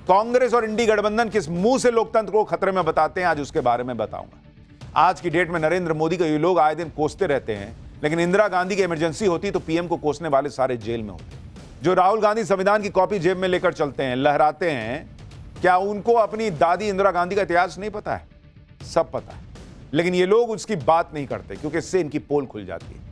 कांग्रेस और इंडी गठबंधन किस मुंह से लोकतंत्र को खतरे में बताते हैं, आज उसके बारे में बताऊंगा। आज की डेट में नरेंद्र मोदी को ये लोग आए दिन कोसते रहते हैं, लेकिन इंदिरा गांधी की इमरजेंसी होती तो पीएम को कोसने वाले सारे जेल में होते। जो राहुल गांधी संविधान की कॉपी जेब में लेकर चलते हैं, लहराते हैं, क्या उनको अपनी दादी इंदिरा गांधी का इतिहास नहीं पता है? सब पता है, लेकिन ये लोग उसकी बात नहीं करते क्योंकि इससे इनकी पोल खुल जाती है।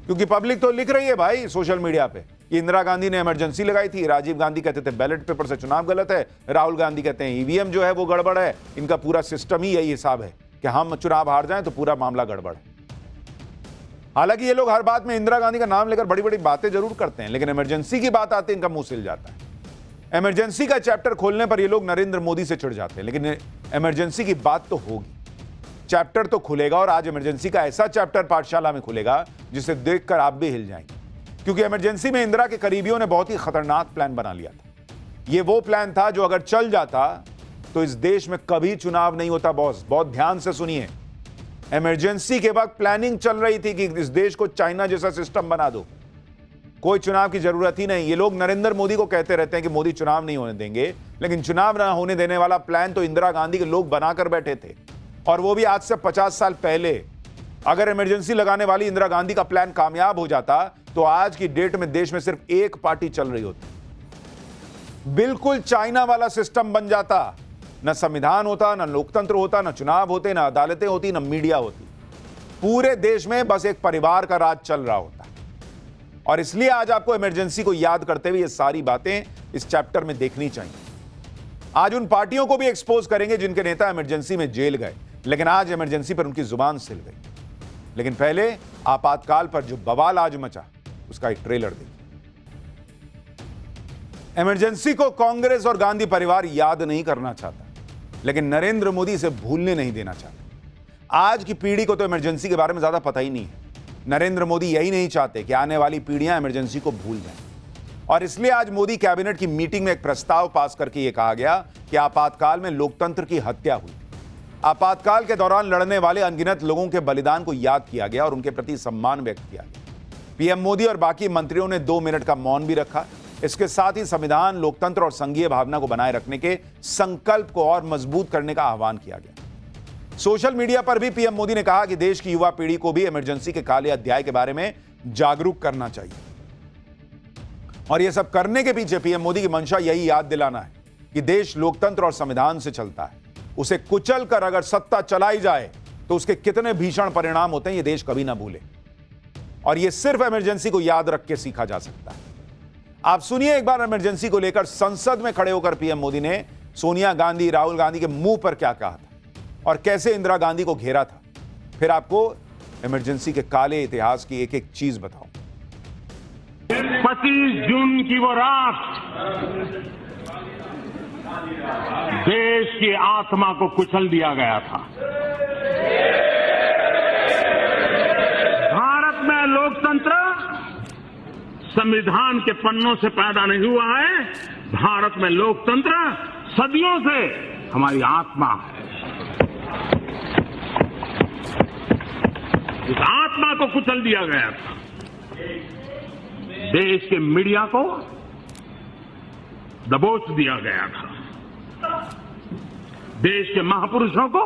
क्योंकि पब्लिक तो लिख रही है भाई सोशल मीडिया पे कि इंदिरा गांधी ने इमरजेंसी लगाई थी, राजीव गांधी कहते थे बैलेट पेपर से चुनाव गलत है, राहुल गांधी कहते हैं ईवीएम जो है वो गड़बड़ है। इनका पूरा सिस्टम ही यही हिसाब है कि हम चुनाव हार जाएं तो पूरा मामला गड़बड़ है। हालांकि ये लोग हर बात में इंदिरा गांधी का नाम लेकर बड़ी बड़ी बातें जरूर करते हैं, लेकिन इमरजेंसी की बात आती है इनका मुंह सिल जाता है। इमरजेंसी का चैप्टर खोलने पर ये लोग नरेंद्र मोदी से चिढ़ जाते हैं, लेकिन इमरजेंसी की बात तो होगी, चैप्टर तो खुलेगा। और आज इमरजेंसी का ऐसा चैप्टर पाठशाला में खुलेगा जिसे देखकर आप भी हिल जाएंगे, क्योंकि इमरजेंसी में इंदिरा के करीबियों ने बहुत ही खतरनाक प्लान बना लिया था। यह वो प्लान था जो अगर चल जाता तो इस देश में कभी चुनाव नहीं होता। बॉस, बहुत ध्यान से सुनिए। इमरजेंसी के वक्त प्लानिंग चल रही थी कि इस देश को चाइना जैसा सिस्टम बना दो, कोई चुनाव की जरूरत ही नहीं। ये लोग नरेंद्र मोदी को कहते रहते हैं कि मोदी चुनाव नहीं होने देंगे, लेकिन चुनाव ना होने देने वाला प्लान तो इंदिरा गांधी के लोग बनाकर बैठे थे, और वो भी आज से 50 साल पहले। अगर इमरजेंसी लगाने वाली इंदिरा गांधी का प्लान कामयाब हो जाता तो आज की डेट में देश में सिर्फ एक पार्टी चल रही होती, बिल्कुल चाइना वाला सिस्टम बन जाता। न संविधान होता, न लोकतंत्र होता, न चुनाव होते, न अदालतें होती, न मीडिया होती। पूरे देश में बस एक परिवार का राज चल रहा होता। और इसलिए आज आपको इमरजेंसी को याद करते हुए ये सारी बातें इस चैप्टर में देखनी चाहिए। आज उन पार्टियों को भी एक्सपोज करेंगे जिनके नेता इमरजेंसी में जेल गए, लेकिन आज इमरजेंसी पर उनकी जुबान सिल गई। लेकिन पहले आपातकाल पर जो बवाल आज मचा उसका एक ट्रेलर देखिए। इमरजेंसी को कांग्रेस और गांधी परिवार याद नहीं करना चाहता, लेकिन नरेंद्र मोदी इसे भूलने नहीं देना चाहता। आज की पीढ़ी को तो इमरजेंसी के बारे में ज्यादा पता ही नहीं है। नरेंद्र मोदी यही नहीं चाहते कि आने वाली पीढ़ियां इमरजेंसी को भूल जाएं, और इसलिए आज मोदी कैबिनेट की मीटिंग में एक प्रस्ताव पास करके यह कहा गया कि आपातकाल में लोकतंत्र की हत्या हुई। आपातकाल के दौरान लड़ने वाले अनगिनत लोगों के बलिदान को याद किया गया और उनके प्रति सम्मान व्यक्त किया गया। पीएम मोदी और बाकी मंत्रियों ने 2 मिनट का मौन भी रखा। इसके साथ ही संविधान, लोकतंत्र और संघीय भावना को बनाए रखने के संकल्प को और मजबूत करने का आह्वान किया गया। सोशल मीडिया पर भी पीएम मोदी ने कहा कि देश की युवा पीढ़ी को भी इमरजेंसी के काले अध्याय के बारे में जागरूक करना चाहिए, और यह सब करने के पीछे पीएम मोदी की मंशा यही याद दिलाना है कि देश लोकतंत्र और संविधान से चलता है। उसे कुचल कर अगर सत्ता चलाई जाए तो उसके कितने भीषण परिणाम होते हैं ये देश कभी ना भूले, और यह सिर्फ इमरजेंसी को याद रख के सीखा जा सकता है। आप सुनिए एक बार इमरजेंसी को लेकर संसद में खड़े होकर पीएम मोदी ने सोनिया गांधी, राहुल गांधी के मुंह पर क्या कहा था और कैसे इंदिरा गांधी को घेरा था। फिर आपको इमरजेंसी के काले इतिहास की एक एक चीज बताऊं। 25 जून की वो रात देश की आत्मा को कुचल दिया गया था। भारत में लोकतंत्र संविधान के पन्नों से पैदा नहीं हुआ है। भारत में लोकतंत्र सदियों से हमारी आत्मा है। इस आत्मा को कुचल दिया गया था। देश के मीडिया को दबोच दिया गया था। देश के महापुरुषों को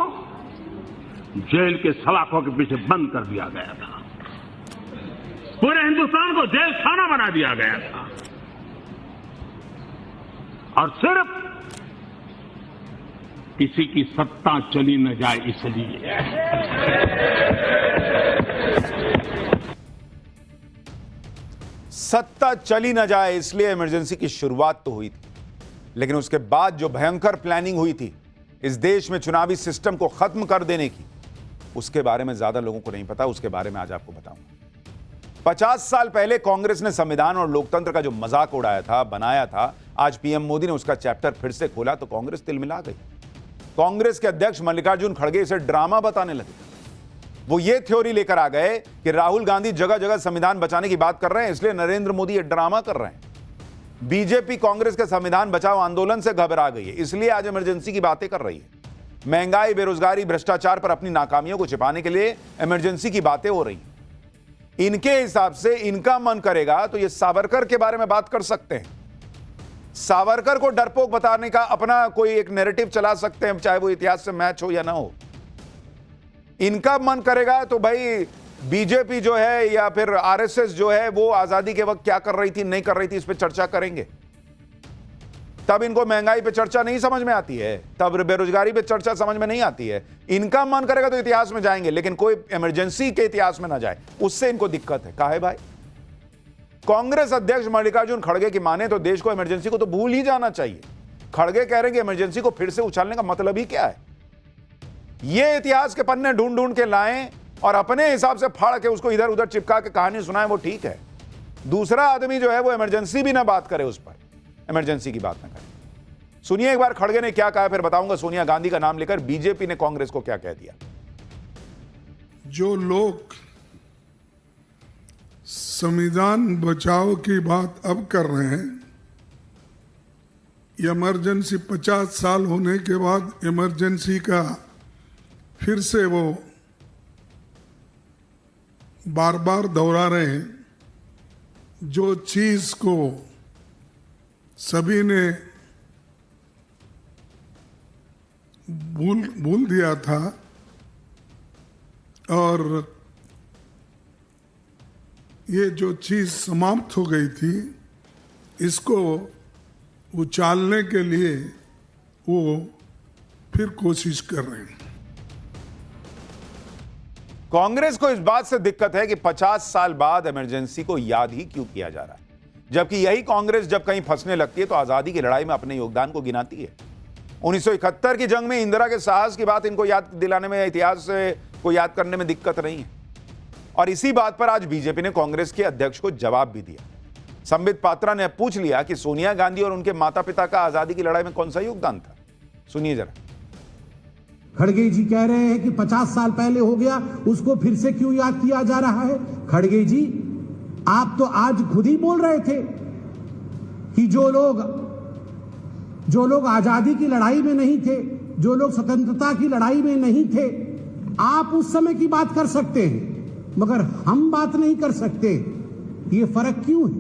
जेल के सलाखों के पीछे बंद कर दिया गया था। पूरे हिंदुस्तान को जेल खाना बना दिया गया था, और सिर्फ किसी की सत्ता चली न जाए इसलिए। सत्ता चली न जाए इसलिए इमरजेंसी की शुरुआत तो हुई थी, लेकिन उसके बाद जो भयंकर प्लानिंग हुई थी इस देश में चुनावी सिस्टम को खत्म कर देने की, उसके बारे में ज्यादा लोगों को नहीं पता। उसके बारे में आज आपको बताऊंगा। 50 साल पहले कांग्रेस ने संविधान और लोकतंत्र का जो मजाक उड़ाया था, बनाया था, आज पीएम मोदी ने उसका चैप्टर फिर से खोला तो कांग्रेस तिलमिला गई। कांग्रेस के अध्यक्ष मल्लिकार्जुन खड़गे इसे ड्रामा बताने लगे। वो ये थ्योरी लेकर आ गए कि राहुल गांधी जगह जगह संविधान बचाने की बात कर रहे हैं, इसलिए नरेंद्र मोदी ये ड्रामा कर रहे हैं। बीजेपी कांग्रेस के संविधान बचाओ आंदोलन से घबरा गई है, इसलिए आज इमरजेंसी की बातें कर रही है। महंगाई, बेरोजगारी, भ्रष्टाचार पर अपनी नाकामियों को छिपाने के लिए इमरजेंसी की बातें हो रही हैं। इनके हिसाब से इनका मन करेगा तो ये सावरकर के बारे में बात कर सकते हैं, सावरकर को डरपोक बताने का अपना कोई एक नैरेटिव चला सकते हैं, चाहे वो इतिहास से मैच हो या ना हो। इनका मन करेगा तो भाई बीजेपी जो है या फिर आरएसएस जो है वो आजादी के वक्त क्या कर रही थी, नहीं कर रही थी, इस पर चर्चा करेंगे। तब इनको महंगाई पे चर्चा नहीं समझ में आती है, तब बेरोजगारी पे चर्चा समझ में नहीं आती है। इनका मन करेगा तो इतिहास में जाएंगे, लेकिन कोई इमरजेंसी के इतिहास में ना जाए, उससे इनको दिक्कत है। काहे भाई? कांग्रेस अध्यक्ष मल्लिकार्जुन खड़गे की माने तो देश को इमरजेंसी को तो भूल ही जाना चाहिए। खड़गे कह रहे हैं कि इमरजेंसी को फिर से उछालने का मतलब ही क्या है? ये इतिहास के पन्ने ढूंढ ढूंढ के लाएं और अपने हिसाब से फाड़ के उसको इधर उधर चिपका के कहानी सुनाएं, वो ठीक है। दूसरा आदमी जो है वो इमरजेंसी भी ना बात करे, उस पर इमरजेंसी की बात ना करे। सुनिए एक बार खड़गे ने क्या कहा, फिर बताऊंगा सोनिया गांधी का नाम लेकर बीजेपी ने कांग्रेस को क्या कह दिया। जो लोग संविधान बचाओ की बात अब कर रहे हैं, इमरजेंसी 50 साल होने के बाद इमरजेंसी का फिर से वो बार बार दोहरा रहे हैं, जो चीज को सभी ने भूल दिया था और ये जो चीज समाप्त हो गई थी, इसको उछालने के लिए वो फिर कोशिश कर रहे हैं। कांग्रेस को इस बात से दिक्कत है कि 50 साल बाद इमरजेंसी को याद ही क्यों किया जा रहा है, जबकि यही कांग्रेस जब कहीं फंसने लगती है तो आजादी की लड़ाई में अपने योगदान को गिनाती है। 1971 की जंग में इंदिरा के साहस की बात इनको याद दिलाने में, इतिहास को याद करने में दिक्कत नहीं है। और इसी बात पर आज बीजेपी ने कांग्रेस के अध्यक्ष को जवाब भी दिया। संबित पात्रा ने पूछ लिया कि सोनिया गांधी और उनके माता पिता का आजादी की लड़ाई में कौन सा योगदान था। सुनिए जरा। खड़गे जी कह रहे हैं कि 50 साल पहले हो गया, उसको फिर से क्यों याद किया जा रहा है? खड़गे जी, आप तो आज खुद ही बोल रहे थे कि जो लोग आजादी की लड़ाई में नहीं थे, जो लोग स्वतंत्रता की लड़ाई में नहीं थे, आप उस समय की बात कर सकते हैं मगर हम बात नहीं कर सकते। ये फर्क क्यों है?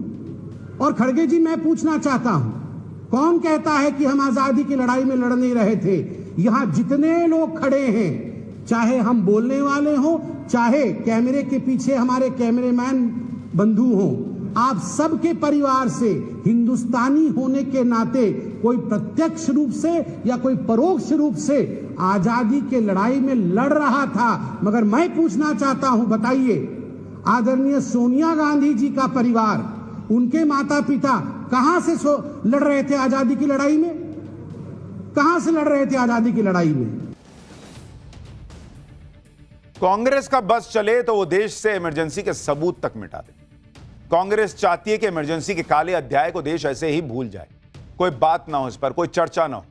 और खड़गे जी, मैं पूछना चाहता हूं, कौन कहता है कि हम आजादी की लड़ाई में लड़ नहीं रहे थे? यहां जितने लोग खड़े हैं, चाहे हम बोलने वाले हों, चाहे कैमरे के पीछे हमारे कैमरेमैन बंधु हों, आप सबके परिवार से हिंदुस्तानी होने के नाते कोई प्रत्यक्ष रूप से या कोई परोक्ष रूप से आजादी के लड़ाई में लड़ रहा था। मगर मैं पूछना चाहता हूं, बताइए, आदरणीय सोनिया गांधी जी का परिवार, उनके माता पिता कहां से लड़ रहे थे आजादी की लड़ाई में? कहां से लड़ रहे थे आजादी की लड़ाई में? कांग्रेस का बस चले तो वो देश से इमरजेंसी के सबूत तक मिटा दे। कांग्रेस चाहती है कि इमरजेंसी के काले अध्याय को देश ऐसे ही भूल जाए, कोई बात ना हो इस पर, कोई चर्चा ना हो,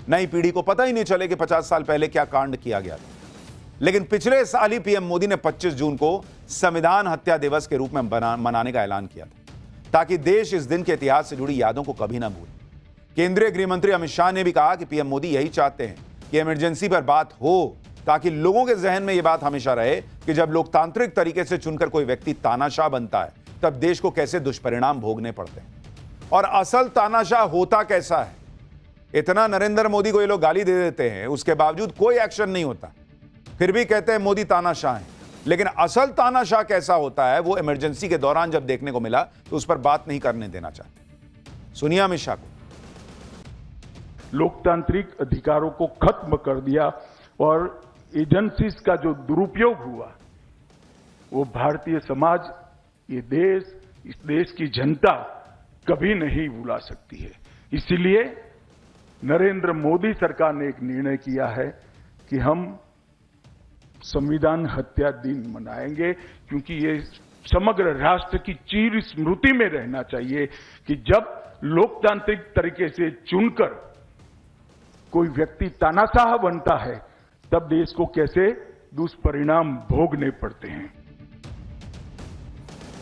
नई पीढ़ी को पता ही नहीं चले कि 50 साल पहले क्या कांड किया गया था। लेकिन पिछले साल ही पीएम मोदी ने 25 जून को संविधान हत्या दिवस के रूप में मनाने का ऐलान किया था, ताकि देश इस दिन के इतिहास से जुड़ी यादों को कभी ना भूले। केंद्रीय गृह मंत्री अमित शाह ने भी कहा कि पीएम मोदी यही चाहते हैं कि इमरजेंसी पर बात हो, ताकि लोगों के जहन में यह बात हमेशा रहे कि जब लोकतांत्रिक तरीके से चुनकर कोई व्यक्ति तानाशाह बनता है, तब देश को कैसे दुष्परिणाम भोगने पड़ते हैं और असल तानाशाह होता कैसा है। इतना नरेंद्र मोदी को ये लोग गाली दे देते हैं, उसके बावजूद कोई एक्शन नहीं होता, फिर भी कहते हैं मोदी तानाशाह है। लेकिन असल तानाशाह कैसा होता है, वो इमरजेंसी के दौरान जब देखने को मिला तो उस पर बात नहीं करने देना चाहते। सुनिए अमित शाह को। लोकतांत्रिक अधिकारों को खत्म कर दिया और एजेंसीज का जो दुरुपयोग हुआ, वो भारतीय समाज, ये देश, इस देश की जनता कभी नहीं भुला सकती है। इसीलिए नरेंद्र मोदी सरकार ने एक निर्णय किया है कि हम संविधान हत्या दिन मनाएंगे, क्योंकि ये समग्र राष्ट्र की चिर स्मृति में रहना चाहिए कि जब लोकतांत्रिक तरीके से चुनकर कोई व्यक्ति तानाशाह बनता है, तब देश को कैसे दुष्परिणाम भोगने पड़ते हैं।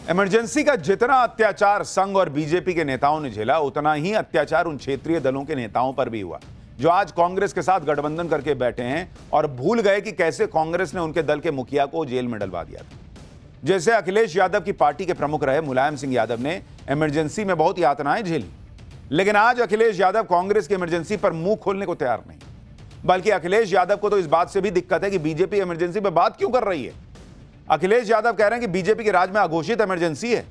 इमरजेंसी का जितना अत्याचार संघ और बीजेपी के नेताओं ने झेला, उतना ही अत्याचार उन क्षेत्रीय दलों के नेताओं पर भी हुआ, जो आज कांग्रेस के साथ गठबंधन करके बैठे हैं और भूल गए कि कैसे कांग्रेस ने उनके दल के मुखिया को जेल में डलवा दिया था। जैसे अखिलेश यादव की पार्टी के प्रमुख रहे मुलायम सिंह यादव ने इमरजेंसी में बहुत यातनाएं झेली, लेकिन आज अखिलेश यादव कांग्रेस की इमरजेंसी पर मुंह खोलने को तैयार नहीं, बल्कि अखिलेश यादव को तो इस बात से भी दिक्कत है कि बीजेपी इमरजेंसी पर बात क्यों कर रही है। अखिलेश यादव कह रहे हैं कि बीजेपी के राज में अघोषित इमरजेंसी है।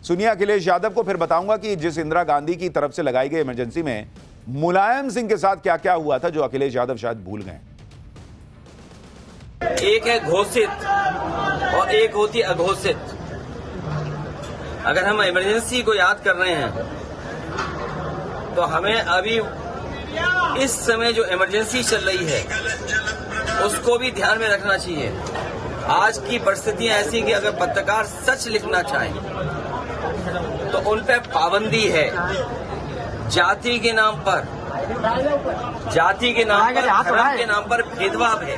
सुनिए अखिलेश यादव को, फिर बताऊंगा कि जिस इंदिरा गांधी की तरफ से लगाई गई इमरजेंसी में मुलायम सिंह के साथ क्या क्या हुआ था, जो अखिलेश यादव शायद भूल गए। एक है घोषित और एक होती अघोषित। अगर हम इमरजेंसी को याद कर रहे हैं तो हमें अभी इस समय जो इमरजेंसी चल रही है उसको भी ध्यान में रखना चाहिए। आज की परिस्थितियां ऐसी कि अगर पत्रकार सच लिखना चाहें तो उन पर पाबंदी है। जाति के नाम पर, धर्म के नाम पर भेदभाव है,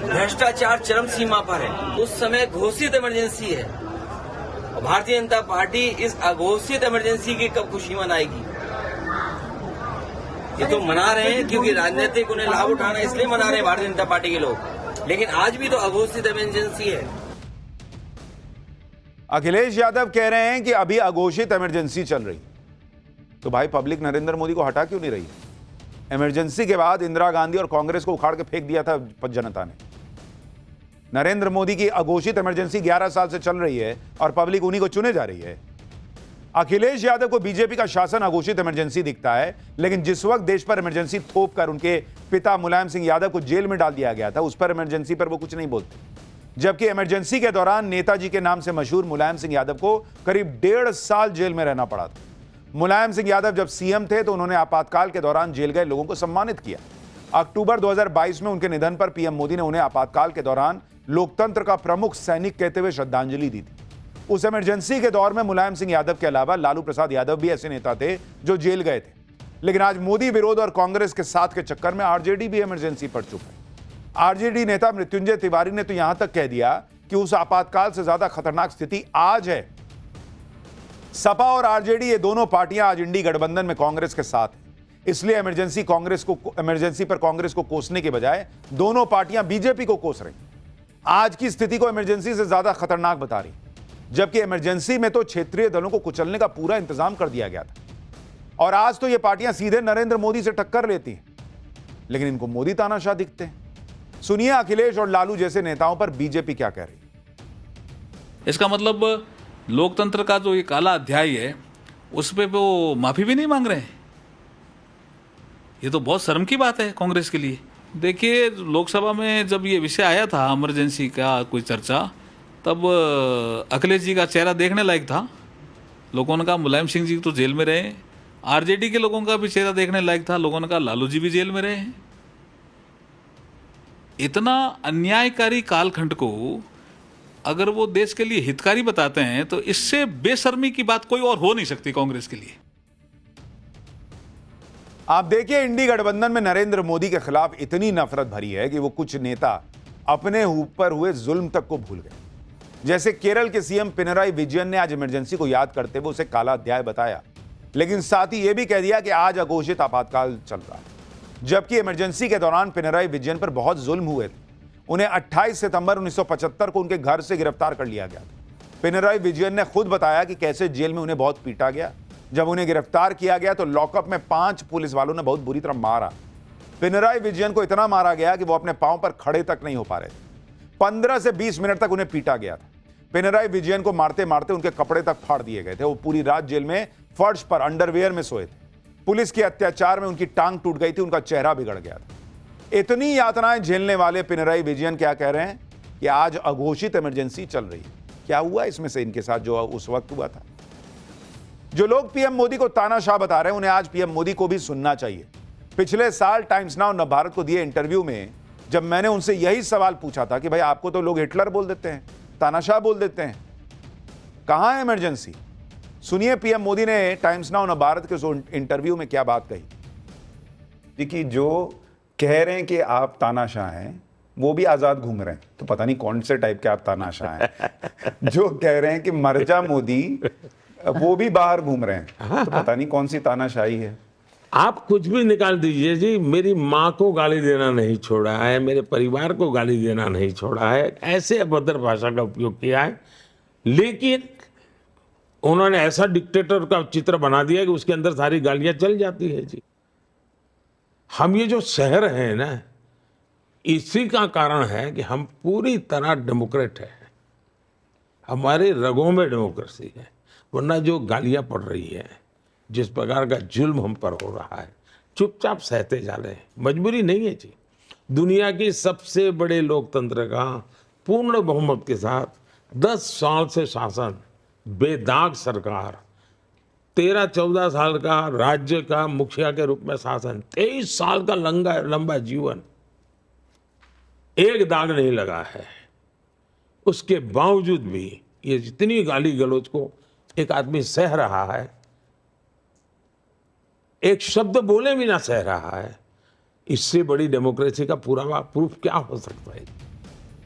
भ्रष्टाचार चरम सीमा पर है। उस समय घोषित इमरजेंसी है। भारतीय जनता पार्टी इस अघोषित इमरजेंसी की कब खुशी मनाएगी? ये तो मना रहे हैं क्योंकि राजनीतिक उन्हें लाभ उठाना, इसलिए मना रहे हैं भारतीय जनता पार्टी के लोग, लेकिन आज भी तो अघोषित इमरजेंसी है। अखिलेश यादव कह रहे हैं कि अभी अघोषित इमरजेंसी चल रही, तो भाई पब्लिक नरेंद्र मोदी को हटा क्यों नहीं रही? इमरजेंसी के बाद इंदिरा गांधी और कांग्रेस को उखाड़ के फेंक दिया था जनता ने। नरेंद्र मोदी की अघोषित इमरजेंसी 11 साल से चल रही है और पब्लिक उन्हीं को चुने जा रही है। अखिलेश यादव को बीजेपी का शासन अघोषित इमरजेंसी दिखता है, लेकिन जिस वक्त देश पर इमरजेंसी थोप कर उनके पिता मुलायम सिंह यादव को जेल में डाल दिया गया था, उस पर इमरजेंसी पर वो कुछ नहीं बोलते। जबकि इमरजेंसी के दौरान नेताजी के नाम से मशहूर मुलायम सिंह यादव को करीब 1.5 साल जेल में रहना पड़ा था। मुलायम सिंह यादव जब सीएम थे तो उन्होंने आपातकाल के दौरान जेल गए लोगों को सम्मानित किया। अक्टूबर 2022 में उनके निधन पर पीएम मोदी ने उन्हें आपातकाल के दौरान लोकतंत्र का प्रमुख सैनिक कहते हुए श्रद्धांजलि दी थी। उस इमरजेंसी के दौर में मुलायम सिंह यादव के अलावा लालू प्रसाद यादव भी ऐसे नेता थे जो जेल गए थे। लेकिन आज मोदी विरोध और कांग्रेस के साथ के चक्कर में आरजेडी भी इमरजेंसी पर चुप है। आरजेडी नेता मृत्युंजय तिवारी ने तो यहां तक कह दिया कि उस आपातकाल से ज्यादा खतरनाक स्थिति आज है। सपा और आरजेडी, ये दोनों पार्टियां आज इंडी गठबंधन में कांग्रेस के साथ हैं। इसलिए इमरजेंसी पर कांग्रेस को कोसने के बजाय दोनों पार्टियां बीजेपी को कोस रही। आज की स्थिति को इमरजेंसी से ज्यादा खतरनाक बता रही, जबकि इमरजेंसी में तो क्षेत्रीय दलों को कुचलने का पूरा इंतजाम कर दिया गया था। और आज तो ये पार्टियां सीधे नरेंद्र मोदी से टक्कर लेती हैं, लेकिन इनको मोदी तानाशाह दिखते हैं। सुनिए अखिलेश और लालू जैसे नेताओं पर बीजेपी क्या कह रही। इसका मतलब लोकतंत्र का जो ये काला अध्याय है उस पे वो माफी भी नहीं मांग रहे हैं। ये तो बहुत शर्म की बात है कांग्रेस के लिए। देखिए, लोकसभा में जब ये विषय आया था इमरजेंसी का कोई चर्चा, तब अखिलेश जी का चेहरा देखने लायक था। लोगों ने कहा मुलायम सिंह जी तो जेल में रहे। आरजेडी के लोगों का भी चेहरा देखने लायक था। लोगों ने कहा लालू जी भी जेल में रहे हैं। इतना अन्यायकारी कालखंड को अगर वो देश के लिए हितकारी बताते हैं तो इससे बेशर्मी की बात कोई और हो नहीं सकती कांग्रेस के लिए। आप देखिए, इंडी गठबंधन में नरेंद्र मोदी के खिलाफ इतनी नफरत भरी है कि वो कुछ नेता अपने ऊपर हुए जुल्म तक को भूल गए। जैसे केरल के सीएम पिनराई विजयन ने आज इमरजेंसी को याद करते हुए उसे काला अध्याय बताया, लेकिन साथ ही यह भी कह दिया कि आज अघोषित आपातकाल चल रहा है। जबकि इमरजेंसी के दौरान पिनराई विजयन पर बहुत जुल्म हुए थे। उन्हें 28 सितंबर 1975 को उनके घर से गिरफ्तार कर लिया गया था। पिनराई विजयन ने खुद बताया कि कैसे जेल में उन्हें बहुत पीटा गया। जब उन्हें गिरफ्तार किया गया तो लॉकअप में 5 पुलिस वालों ने बहुत बुरी तरह मारा। पिनराई विजयन को इतना मारा गया कि वो अपने पांव पर खड़े तक नहीं हो पा रहे थे। 15 से 20 मिनट तक उन्हें पीटा गया था। पिनराई विजयन को मारते मारते उनके कपड़े तक फाड़ दिए गए थे। वो पूरी रात जेल में फर्श पर अंडरवेयर में सोए थे। पुलिस के अत्याचार में उनकी टांग टूट गई थी, उनका चेहरा बिगड़ गया था। इतनी यातनाएं झेलने वाले पिनराई विजयन क्या कह रहे हैं कि आज अघोषित इमरजेंसी चल रही है। क्या हुआ इसमें से इनके साथ जो उस वक्त हुआ था? जो लोग पीएम मोदी को तानाशाह बता रहे हैं, उन्हें आज पीएम मोदी को भी सुनना चाहिए। पिछले साल टाइम्स नाउ नवभारत को दिए इंटरव्यू में जब मैंने उनसे यही सवाल पूछा था कि भाई आपको तो लोग हिटलर बोल देते हैं, तानाशाह बोल देते हैं, कहां है इमरजेंसी? सुनिए पीएम मोदी ने टाइम्स नाउ नवभारत के इंटरव्यू में क्या बात कही। देखिए, जो कह रहे हैं कि आप तानाशाह हैं वो भी आजाद घूम रहे हैं, तो पता नहीं कौन से टाइप के आप तानाशाह हैं। जो कह रहे हैं कि मर जा मोदी, वो भी बाहर घूम रहे हैं, तो पता नहीं कौन सी तानाशाही है। आप कुछ भी निकाल दीजिए जी, मेरी माँ को गाली देना नहीं छोड़ा है, मेरे परिवार को गाली देना नहीं छोड़ा है, ऐसे अभद्र भाषा का उपयोग किया है। लेकिन उन्होंने ऐसा डिक्टेटर का चित्र बना दिया कि उसके अंदर सारी गालियां चल जाती है जी। हम ये जो शहर हैं ना, इसी का कारण है कि हम पूरी तरह डेमोक्रेट हैं, हमारे रगों में डेमोक्रेसी है। वरना जो गालियां पड़ रही है, जिस प्रकार का जुल्म हम पर हो रहा है, चुपचाप सहते जा रहे हैं, मजबूरी नहीं है जी। दुनिया की सबसे बड़े लोकतंत्र का पूर्ण बहुमत के साथ 10 साल से शासन, बेदाग सरकार, 13-14 साल का राज्य का मुखिया के रूप में शासन, 23 साल का लंबा जीवन, एक दाग नहीं लगा है। उसके बावजूद भी ये जितनी गाली गलौज को एक आदमी सह रहा है, एक शब्द बोले भी ना सह रहा है, इससे बड़ी डेमोक्रेसी का पूरा प्रूफ क्या हो सकता है।